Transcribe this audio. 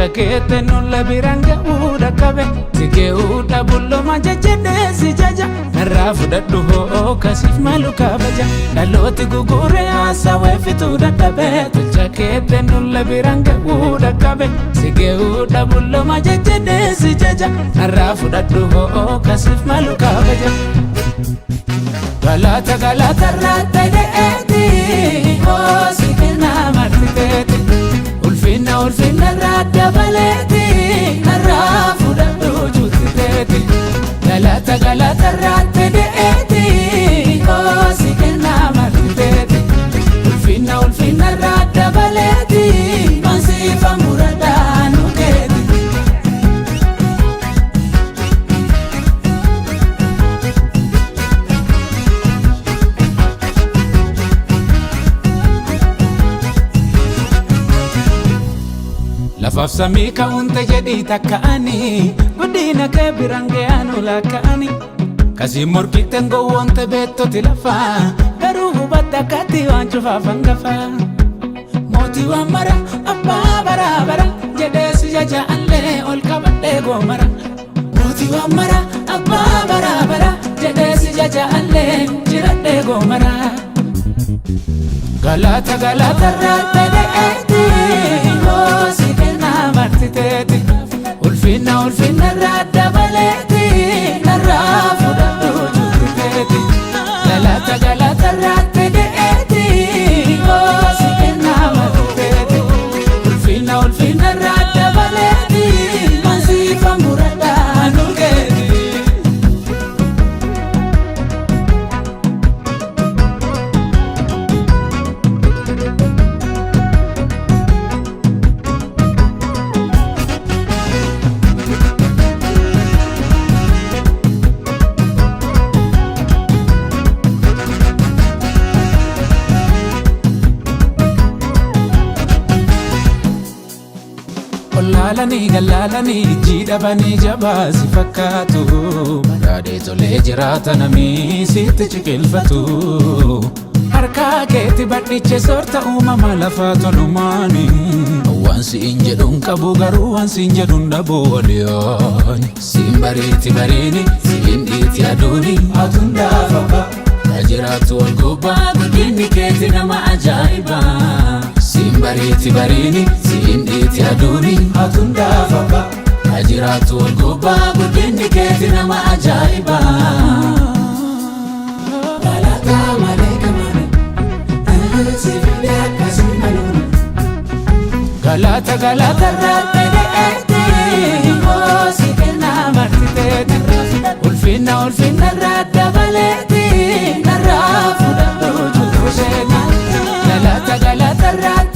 Tolchakete nulla biranga uda kabe Sige uda bullo majajede si jaja Narrafu daddu ho kasif malu kabaja Daloti gugure asa wefitu dadabe Tolchakete nulla biranga uda kabe Sige uda bullo majajede si jaja Narrafu daddu ho kasif malu kabaja Galata galata rata deeti Oh sikena martiteti Ulfina rada baleti Narrafu daddu jutiteti Galata galata rata deeti Oh sikena martiteti Ulfina rada baleti Mansifa murada nuketi Lafaf samii ka'unta jedhii takka'anii Guddina kee birange'anu lakka'anii Kasii morkitten gowwoonte beettoti lafaa Garuu hubadda akkatti waan cufaaf hangafa Mootii waan mara abbaa baraa bara jedhee si jaja'allee ol qabadhee goomara Mootii waan mara abbaa baraa bara jedhee si jaja'allee jiradhee goomara Galata galata rata deeti Oh sikena martiteti Ulfina rada baleti Narrafu daddu jutiteti Galata galata rata deeti Oh sikena martiteti Ulfina rada baleti Mansifa murada nuketi Galaalanii jiidhabanii jabaasi fakkaatu Madaadee tolee jiraata namii sitti ciqilfatu Harkaa keetti badhiche soorta uumama lafaa tolumaani Waan siin jedhuun qabu garuu waan siin jedhuun dhabuu waliyooni Siin bariiti bariini, siin dhiiti aduuni Atuun daafaba, jiraatu wal gubbaa guddinni keeti nama ajaa'ibaa Siin bariiti bariini, siin dhiiti aduuni Atuun daafaba, jiraatu wal gubbaa guddinni keeti nama ajaa'ibaa Galata malee kamane Sifillee akkasii maluun Galata galata rata deeti Oh sikena martiteti Ulfina rada baleti Narrafu daddu jutiteti Galata galata rata